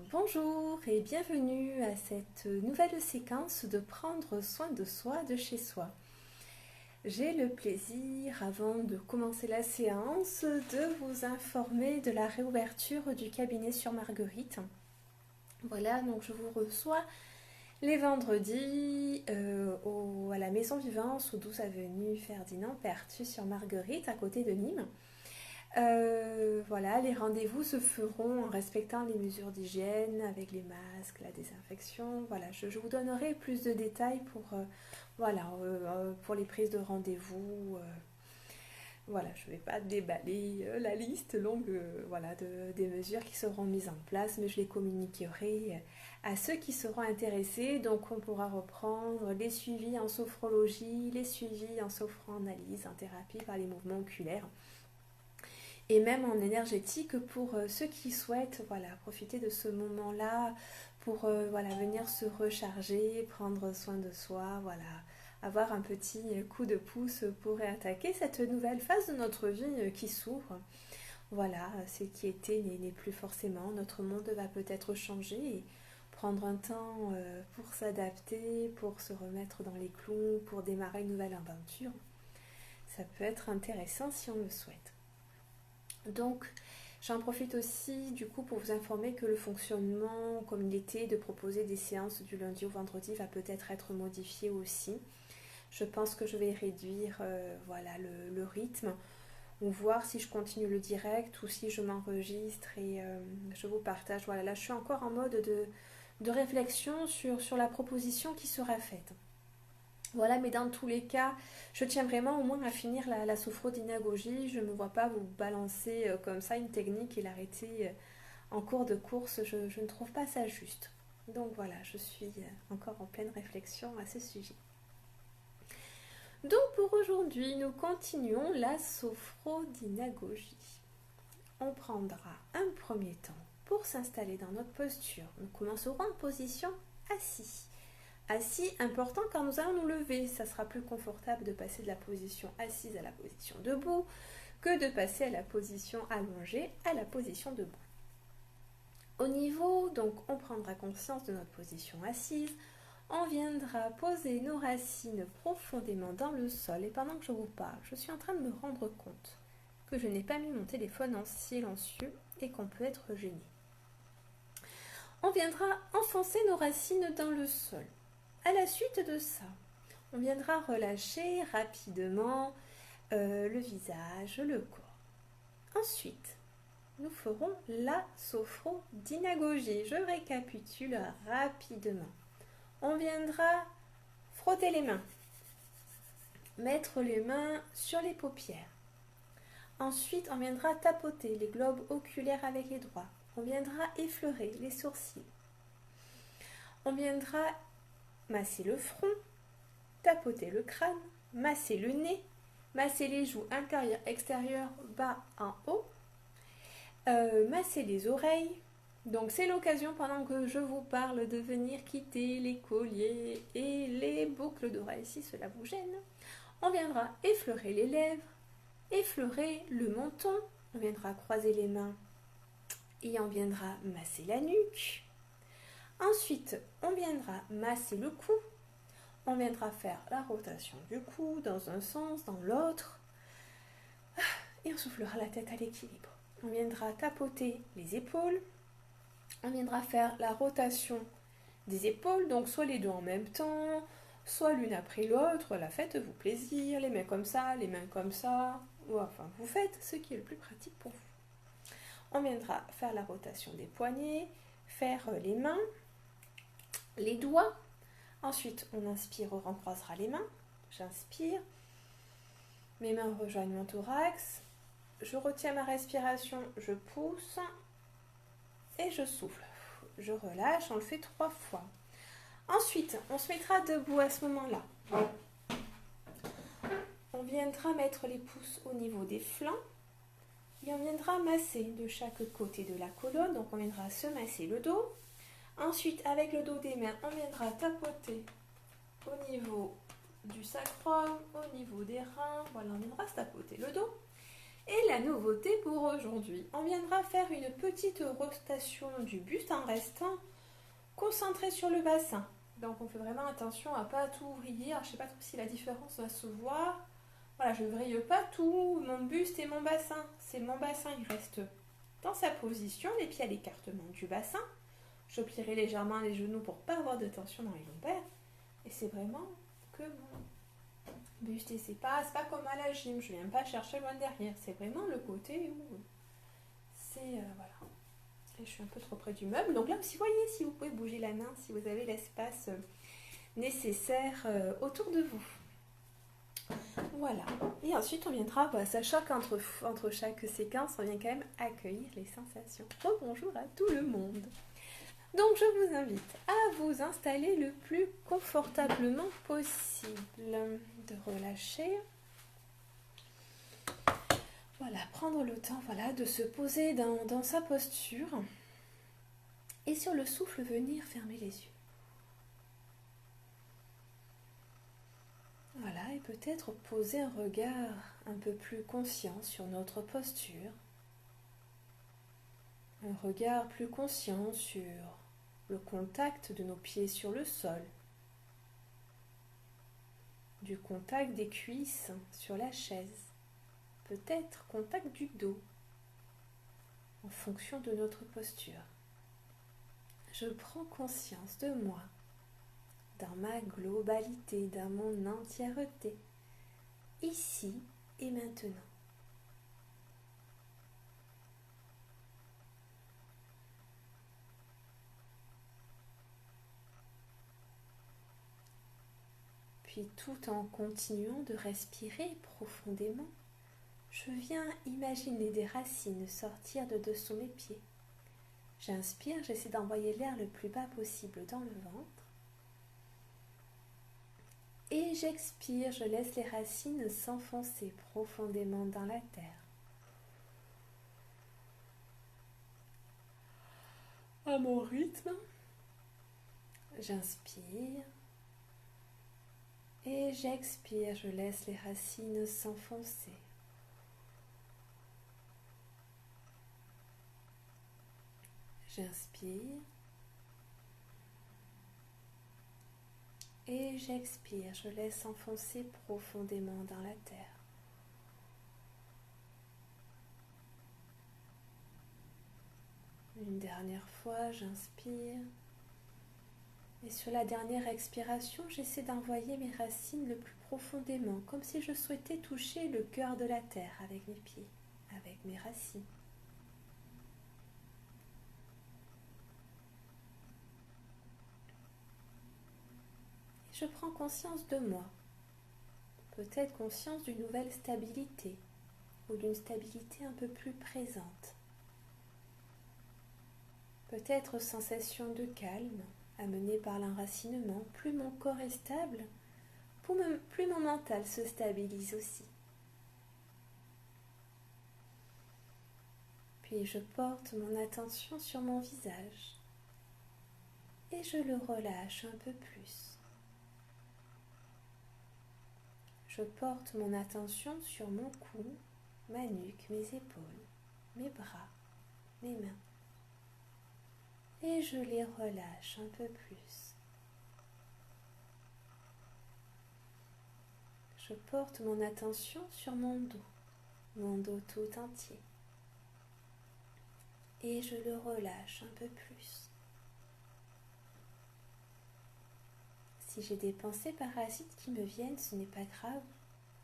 Bonjour et bienvenue à cette nouvelle séquence de prendre soin de soi de chez soi. J'ai le plaisir, avant de commencer la séance, de vous informer de la réouverture du cabinet sur Marguerite. Voilà, donc je vous reçois les vendredis à la Maison Vivance, au 12 avenue Ferdinand Pertus sur Marguerite, à côté de Nîmes. Voilà, les rendez-vous se feront en respectant les mesures d'hygiène, avec les masques, la désinfection. Voilà, je vous donnerai plus de détails pour les prises de rendez-vous. Voilà, je ne vais pas déballer la liste longue des mesures qui seront mises en place, mais je les communiquerai à ceux qui seront intéressés. Donc on pourra reprendre les suivis en sophrologie, les suivis en sophroanalyse, en thérapie par les mouvements oculaires et même en énergétique pour ceux qui souhaitent profiter de ce moment-là pour venir se recharger, prendre soin de soi, avoir un petit coup de pouce pour réattaquer cette nouvelle phase de notre vie qui s'ouvre. Voilà, ce qui était n'est plus forcément. Notre monde va peut-être changer et prendre un temps pour s'adapter, pour se remettre dans les clous, pour démarrer une nouvelle aventure. Ça peut être intéressant si on le souhaite. Donc, j'en profite aussi du coup pour vous informer que le fonctionnement, comme il était de proposer des séances du lundi au vendredi, va peut-être être modifié aussi. Je pense que je vais réduire le rythme ou voir si je continue le direct ou si je m'enregistre et je vous partage. Voilà, là je suis encore en mode de réflexion sur la proposition qui sera faite. Voilà, mais dans tous les cas, je tiens vraiment au moins à finir la sophrodinagogie. Je ne me vois pas vous balancer comme ça une technique et l'arrêter en cours de course. Je ne trouve pas ça juste. Donc voilà, je suis encore en pleine réflexion à ce sujet. Donc pour aujourd'hui, nous continuons la sophrodinagogie. On prendra un premier temps pour s'installer dans notre posture. Nous commencerons en position assis. Assis, important car nous allons nous lever. Ça sera plus confortable de passer de la position assise à la position debout que de passer à la position allongée à la position debout. Au niveau, donc, on prendra conscience de notre position assise. On viendra poser nos racines profondément dans le sol. Et pendant que je vous parle, je suis en train de me rendre compte que je n'ai pas mis mon téléphone en silencieux et qu'on peut être gêné. On viendra enfoncer nos racines dans le sol. À la suite de ça, on viendra relâcher rapidement le visage, le corps. Ensuite, nous ferons la sophrodinagogie. Je récapitule rapidement. On viendra frotter les mains, mettre les mains sur les paupières. Ensuite, on viendra tapoter les globes oculaires avec les doigts. On viendra effleurer les sourcils. On viendra masser le front, tapoter le crâne, masser le nez, masser les joues intérieures, extérieures, bas en haut, masser les oreilles. Donc c'est l'occasion pendant que je vous parle de venir quitter les colliers et les boucles d'oreilles si cela vous gêne. On viendra effleurer les lèvres, effleurer le menton, on viendra croiser les mains et on viendra masser la nuque. Ensuite, on viendra masser le cou. On viendra faire la rotation du cou dans un sens, dans l'autre. Et on soufflera la tête à l'équilibre. On viendra tapoter les épaules. On viendra faire la rotation des épaules, donc soit les deux en même temps, soit l'une après l'autre. La faites-vous plaisir, les mains comme ça, les mains comme ça. Enfin, vous faites ce qui est le plus pratique pour vous. On viendra faire la rotation des poignets, faire les mains, les doigts. Ensuite, on inspire, on croisera les mains. J'inspire. Mes mains rejoignent mon thorax. Je retiens ma respiration, je pousse et je souffle. Je relâche, on le fait 3 fois. Ensuite, on se mettra debout à ce moment-là. On viendra mettre les pouces au niveau des flancs et on viendra masser de chaque côté de la colonne. Donc, on viendra se masser le dos. Ensuite, avec le dos des mains, on viendra tapoter au niveau du sacrum, au niveau des reins. Voilà, on viendra se tapoter le dos. Et la nouveauté pour aujourd'hui, on viendra faire une petite rotation du buste en restant concentré sur le bassin. Donc on fait vraiment attention à ne pas tout vriller. Alors, je ne sais pas trop si la différence va se voir. Voilà, je ne vrille pas tout mon buste et mon bassin. C'est mon bassin, il reste dans sa position, les pieds à l'écartement du bassin. Je plierai légèrement les genoux pour ne pas avoir de tension dans les lombaires. Et c'est vraiment que mon buste. Et c'est pas comme à la gym, je ne viens pas chercher loin derrière. C'est vraiment le côté où c'est... voilà. Et je suis un peu trop près du meuble. Donc là aussi, vous voyez, si vous pouvez bouger la main, si vous avez l'espace nécessaire autour de vous. Voilà. Et ensuite, on viendra, sachant qu'entre chaque séquence, on vient quand même accueillir les sensations. Bonjour à tout le monde. Donc, je vous invite à vous installer le plus confortablement possible, de relâcher. Voilà, prendre le temps, de se poser dans sa posture. Et sur le souffle, venir fermer les yeux. Voilà, et peut-être poser un regard un peu plus conscient sur notre posture. Un regard plus conscient sur le contact de nos pieds sur le sol. Du contact des cuisses sur la chaise. Peut-être contact du dos, en fonction de notre posture. Je prends conscience de moi, dans ma globalité, dans mon entièreté, ici et maintenant. Puis tout en continuant de respirer profondément, je viens imaginer des racines sortir de dessous mes pieds. J'inspire, j'essaie d'envoyer l'air le plus bas possible dans le ventre. Et j'expire, je laisse les racines s'enfoncer profondément dans la terre. À mon rythme, j'inspire et j'expire, je laisse les racines s'enfoncer. J'inspire et j'expire, je laisse s'enfoncer profondément dans la terre. Une dernière fois, j'inspire. Et sur la dernière expiration, j'essaie d'envoyer mes racines le plus profondément, comme si je souhaitais toucher le cœur de la terre avec mes pieds, avec mes racines. Et je prends conscience de moi, peut-être conscience d'une nouvelle stabilité, ou d'une stabilité un peu plus présente. Peut-être sensation de calme, amenée par l'enracinement. Plus mon corps est stable, plus mon mental se stabilise aussi. Puis je porte mon attention sur mon visage et je le relâche un peu plus. Je porte mon attention sur mon cou, ma nuque, mes épaules, mes bras, mes mains. Et je les relâche un peu plus. Je porte mon attention sur mon dos tout entier. Et je le relâche un peu plus. Si j'ai des pensées parasites qui me viennent, ce n'est pas grave.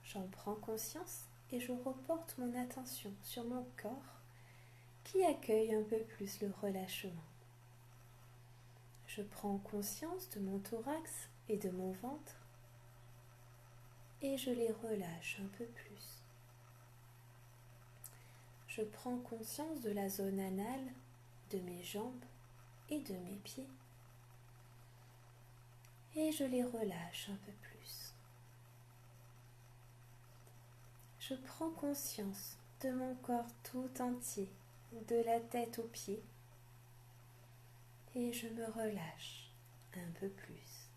J'en prends conscience et je reporte mon attention sur mon corps qui accueille un peu plus le relâchement. Je prends conscience de mon thorax et de mon ventre et je les relâche un peu plus. Je prends conscience de la zone anale, de mes jambes et de mes pieds et je les relâche un peu plus. Je prends conscience de mon corps tout entier, de la tête aux pieds et je me relâche un peu plus.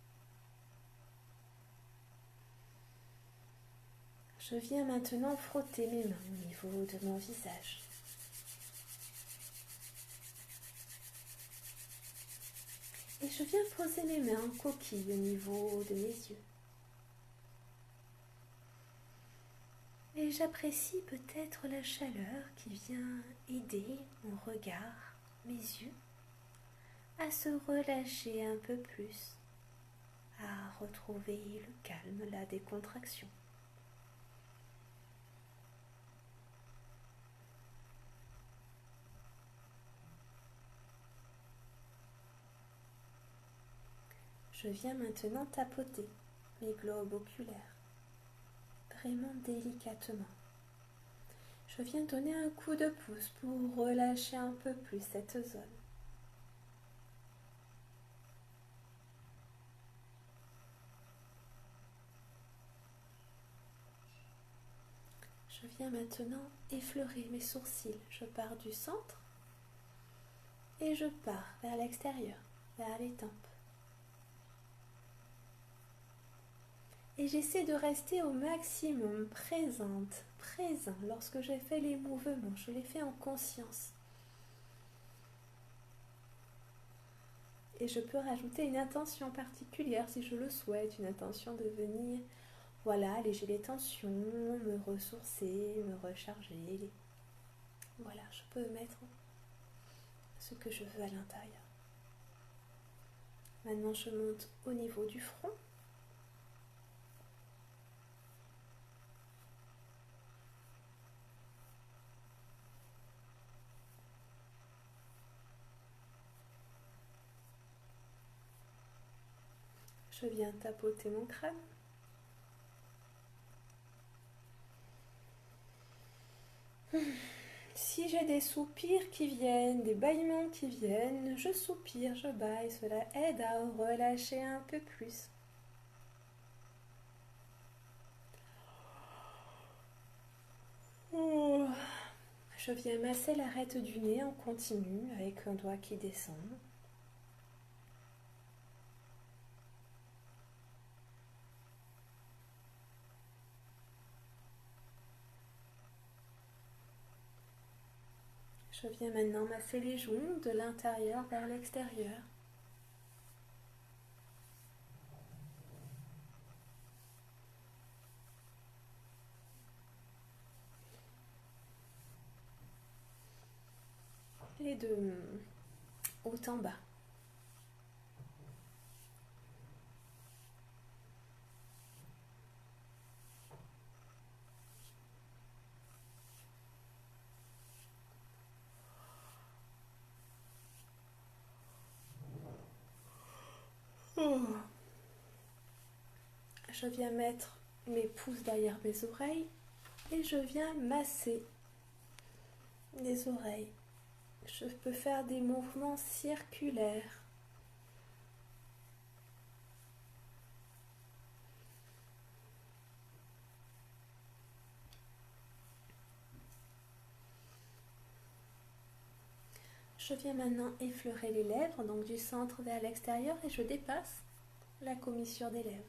Je viens maintenant frotter mes mains au niveau de mon visage. Et je viens poser mes mains en coquille au niveau de mes yeux. Et j'apprécie peut-être la chaleur qui vient aider mon regard, mes yeux, à se relâcher un peu plus, à retrouver le calme, la décontraction. Je viens maintenant tapoter mes globes oculaires, vraiment délicatement. Je viens donner un coup de pouce pour relâcher un peu plus cette zone. Je viens maintenant effleurer mes sourcils. Je pars du centre et je pars vers l'extérieur, vers les tempes. Et j'essaie de rester au maximum présent lorsque j'ai fait les mouvements. Je les fais en conscience. Et je peux rajouter une intention particulière si je le souhaite, une intention de venir, voilà, alléger les tensions, me ressourcer, me recharger. Voilà, je peux mettre ce que je veux à l'intérieur. Maintenant, je monte au niveau du front. Je viens tapoter mon crâne. Si j'ai des soupirs qui viennent, des bâillements qui viennent, je soupire, je bâille. Cela aide à relâcher un peu plus. Je viens masser l'arête du nez en continu avec un doigt qui descend. Je viens maintenant masser les joues de l'intérieur vers l'extérieur. Et de haut en bas. Je viens mettre mes pouces derrière mes oreilles et je viens masser les oreilles. Je peux faire des mouvements circulaires. Je viens maintenant effleurer les lèvres, donc du centre vers l'extérieur, et je dépasse la commissure des lèvres.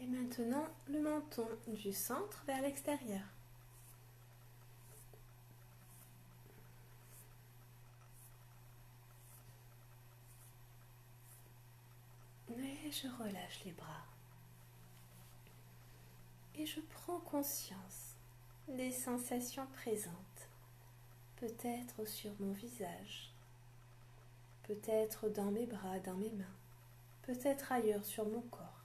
Et maintenant, le menton du centre vers l'extérieur. Et je relâche les bras. Et je prends conscience des sensations présentes, peut-être sur mon visage, peut-être dans mes bras, dans mes mains, peut-être ailleurs sur mon corps.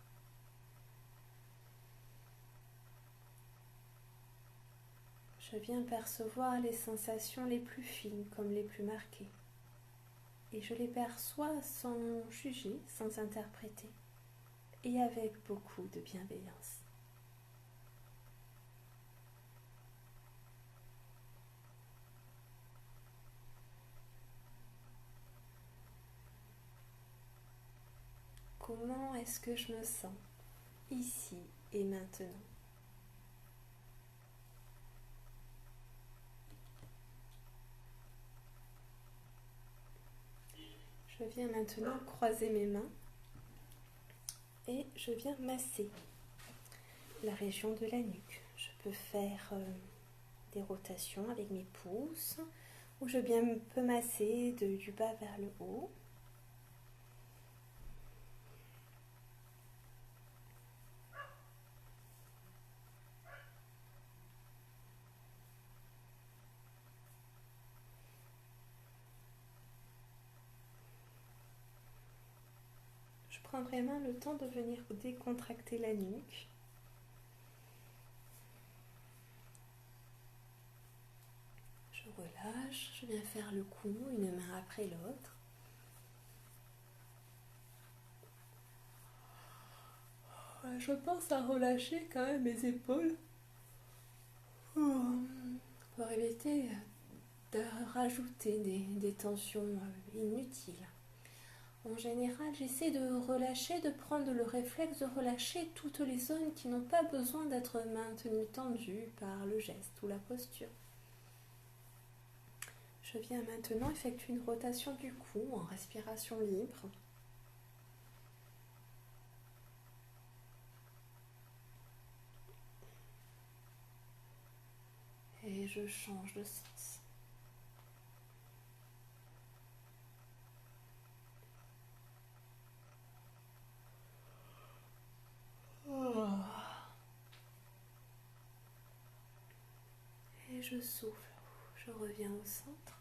Je viens percevoir les sensations les plus fines comme les plus marquées. Et je les perçois sans juger, sans interpréter, et avec beaucoup de bienveillance. Comment est-ce que je me sens ici et maintenant? Je viens maintenant croiser mes mains et je viens masser la région de la nuque. Je peux faire des rotations avec mes pouces ou je peux masser du bas vers le haut. Je prends vraiment le temps de venir décontracter la nuque. Je relâche, je viens faire le cou, une main après l'autre. Je pense à relâcher quand même mes épaules pour éviter de rajouter des tensions inutiles. En général, j'essaie de relâcher, de prendre le réflexe de relâcher toutes les zones qui n'ont pas besoin d'être maintenues tendues par le geste ou la posture. Je viens maintenant effectuer une rotation du cou en respiration libre. Et je change de sens. Et je souffle. Je reviens au centre.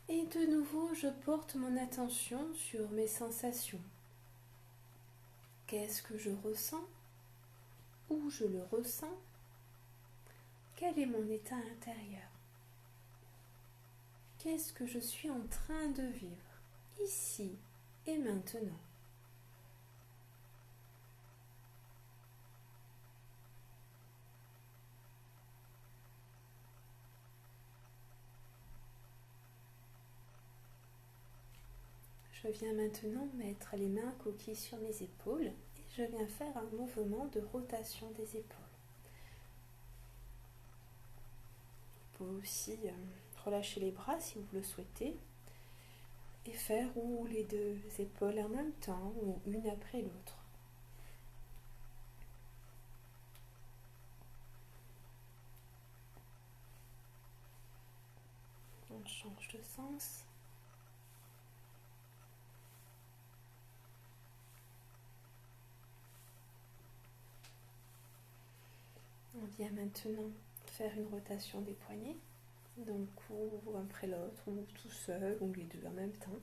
Et de nouveau, je porte mon attention sur mes sensations. Qu'est-ce que je ressens? Où je le ressens? Quel est mon état intérieur? Qu'est-ce que je suis en train de vivre, ici et maintenant? Je viens maintenant mettre les mains coquilles sur mes épaules et je viens faire un mouvement de rotation des épaules. Vous pouvez aussi relâcher les bras si vous le souhaitez et faire ou les deux épaules en même temps ou une après l'autre. On change de sens. On vient maintenant faire une rotation des poignets, donc ou après l'autre, ou tout seul, ou les deux en même temps.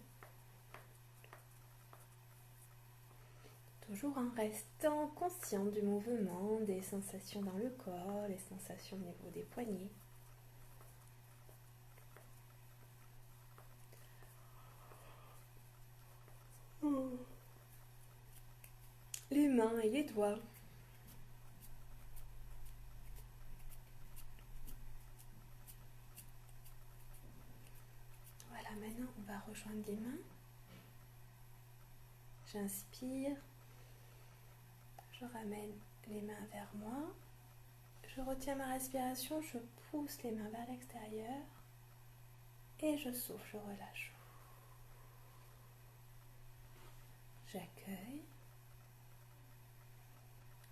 Toujours en restant conscient du mouvement, des sensations dans le corps, les sensations au niveau des poignets. Les mains et les doigts. Voilà, maintenant on va rejoindre les mains. J'inspire. Je ramène les mains vers moi. Je retiens ma respiration, je pousse les mains vers l'extérieur. Et je souffle, je relâche. J'accueille.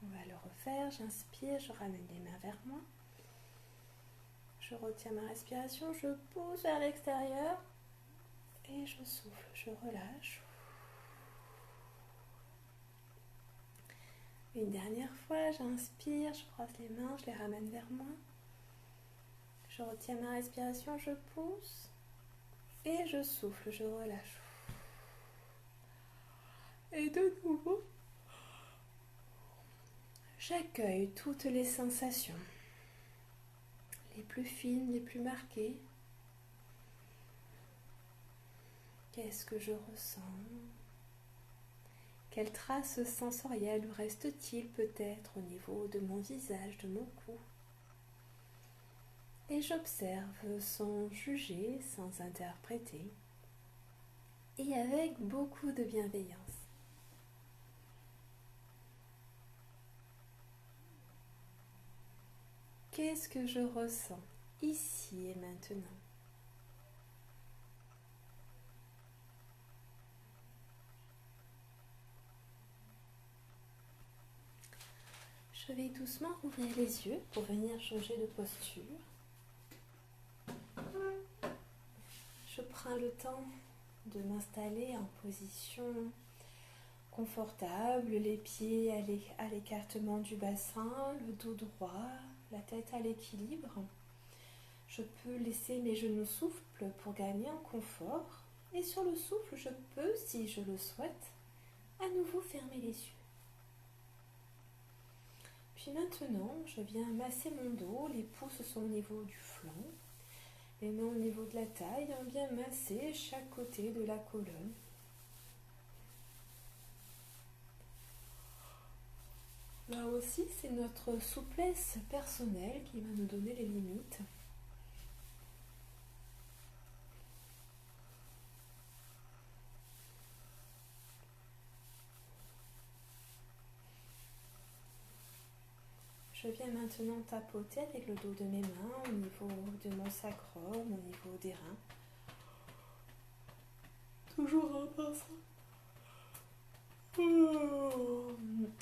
On va le refaire. J'inspire, je ramène les mains vers moi. Je retiens ma respiration, je pousse vers l'extérieur. Et je souffle, je relâche. Une dernière fois, j'inspire, je croise les mains, je les ramène vers moi. Je retiens ma respiration, je pousse. Et je souffle, je relâche. Et de nouveau, j'accueille toutes les sensations, les plus fines, les plus marquées. Qu'est-ce que je ressens? Quelles traces sensorielles reste-t-il peut-être au niveau de mon visage, de mon cou? Et j'observe sans juger, sans interpréter, et avec beaucoup de bienveillance. qu'est-ce que je ressens ici et maintenant? Je vais doucement ouvrir les yeux pour venir changer de posture. Je prends le temps de m'installer en position confortable, les pieds à l'écartement du bassin, le dos droit, la tête à l'équilibre. Je peux laisser mes genoux souffles pour gagner en confort. Et sur le souffle, je peux, si je le souhaite, à nouveau fermer les yeux. Puis maintenant, je viens masser mon dos, les pouces sont au niveau du flanc, les mains au niveau de la taille, on vient masser chaque côté de la colonne. Là aussi, c'est notre souplesse personnelle qui va nous donner les limites. Je viens maintenant tapoter avec le dos de mes mains au niveau de mon sacrum, au niveau des reins. Toujours en pensant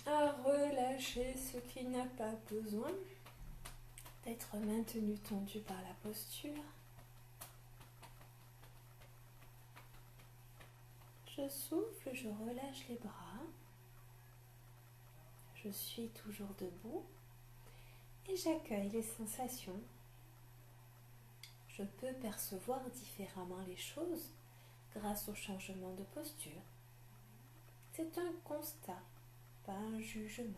à relâcher ce qui n'a pas besoin d'être maintenu tendu par la posture. Je souffle, je relâche les bras. Je suis toujours debout et j'accueille les sensations. Je peux percevoir différemment les choses grâce au changement de posture. C'est un constat, pas un jugement.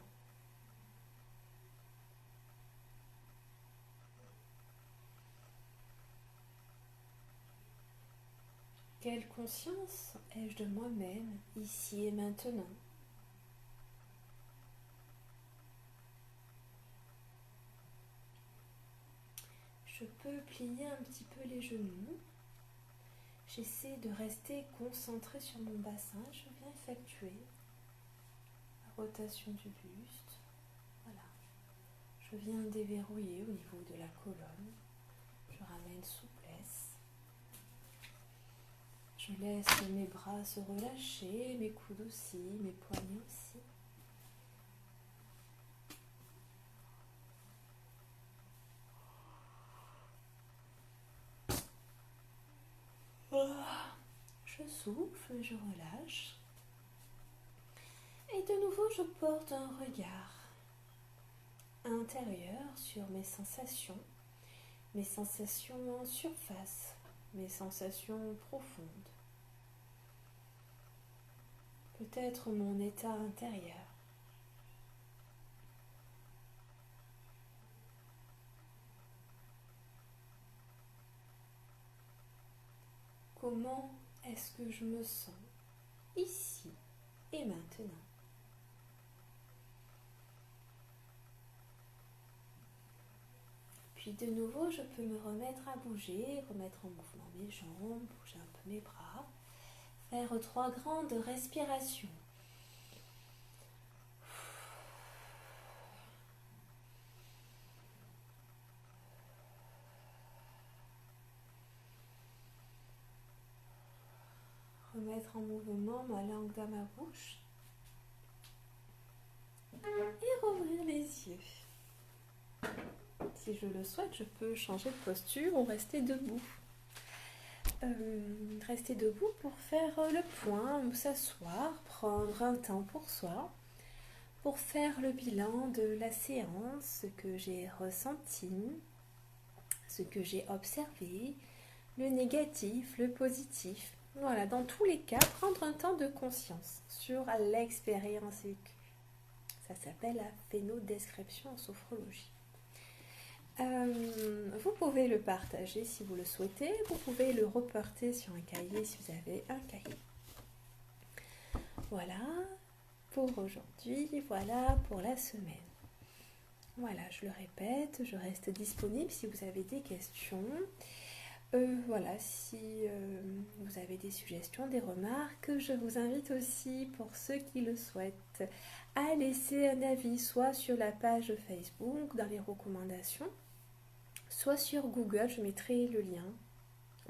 Quelle conscience ai-je de moi-même, ici et maintenant? Je peux plier un petit peu les genoux. J'essaie de rester concentrée sur mon bassin. Je viens effectuer la rotation du buste. Voilà. Je viens déverrouiller au niveau de la colonne. Je ramène souplesse. Je laisse mes bras se relâcher, mes coudes aussi, mes poignets aussi. Je souffle, je relâche. Et de nouveau, je porte un regard intérieur sur mes sensations en surface, mes sensations profondes. Peut-être mon état intérieur. Comment est-ce que je me sens ici et maintenant? Puis de nouveau, je peux me remettre à bouger, remettre en mouvement mes jambes, bouger un peu mes bras, faire 3 grandes respirations. Remettre en mouvement ma langue dans ma bouche et rouvrir les yeux. Si je le souhaite, je peux changer de posture ou rester debout. Rester debout pour faire le point, s'asseoir, prendre un temps pour soi, pour faire le bilan de la séance, ce que j'ai ressenti, ce que j'ai observé, le négatif, le positif. Voilà, dans tous les cas, prendre un temps de conscience sur l'expérience vécue. Ça s'appelle la phénodescription en sophrologie. Vous pouvez le partager si vous le souhaitez. Vous pouvez le reporter sur un cahier si vous avez un cahier. Voilà pour aujourd'hui, voilà pour la semaine. Voilà, je le répète, je reste disponible si vous avez des questions. Voilà, si vous avez des suggestions, des remarques, je vous invite aussi, pour ceux qui le souhaitent, à laisser un avis, soit sur la page Facebook, dans les recommandations, soit sur Google, je mettrai le lien,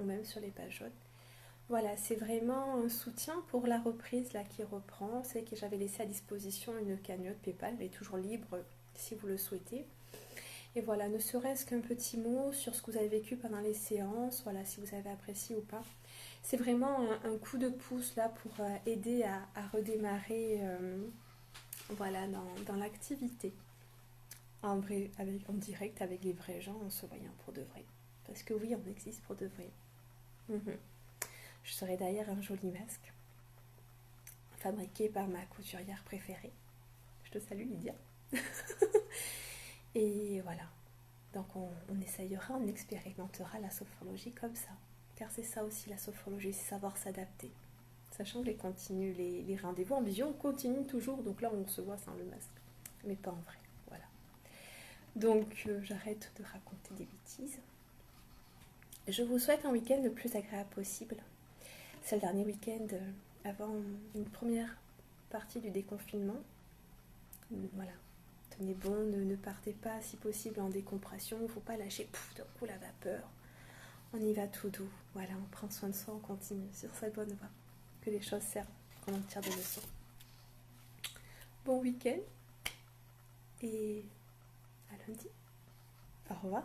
ou même sur les pages jaunes. Voilà, c'est vraiment un soutien pour la reprise là qui reprend. C'est que j'avais laissé à disposition une cagnotte PayPal, mais toujours libre si vous le souhaitez. Et voilà, ne serait-ce qu'un petit mot sur ce que vous avez vécu pendant les séances, voilà, si vous avez apprécié ou pas. C'est vraiment un coup de pouce là pour aider à redémarrer voilà, dans l'activité. En direct avec les vrais gens, en se voyant pour de vrai. Parce que oui, on existe pour de vrai. Je serai d'ailleurs un joli masque, fabriqué par ma couturière préférée. Je te salue Lydia. Et voilà. Donc on essayera, on expérimentera la sophrologie comme ça. Car c'est ça aussi la sophrologie, c'est savoir s'adapter. Sachant que les rendez-vous en vision continuent toujours, donc là on se voit sans le masque. Mais pas en vrai, voilà. Donc j'arrête de raconter des bêtises. Je vous souhaite un week-end le plus agréable possible. C'est le dernier week-end avant une première partie du déconfinement. Voilà. Tenez bon, ne partez pas si possible en décompression, il ne faut pas lâcher d'un coup la vapeur. On y va tout doux. Voilà, on prend soin de soi, on continue sur cette bonne voie. Que les choses servent, qu'on en tire des leçons. Bon week-end et à lundi. Au revoir.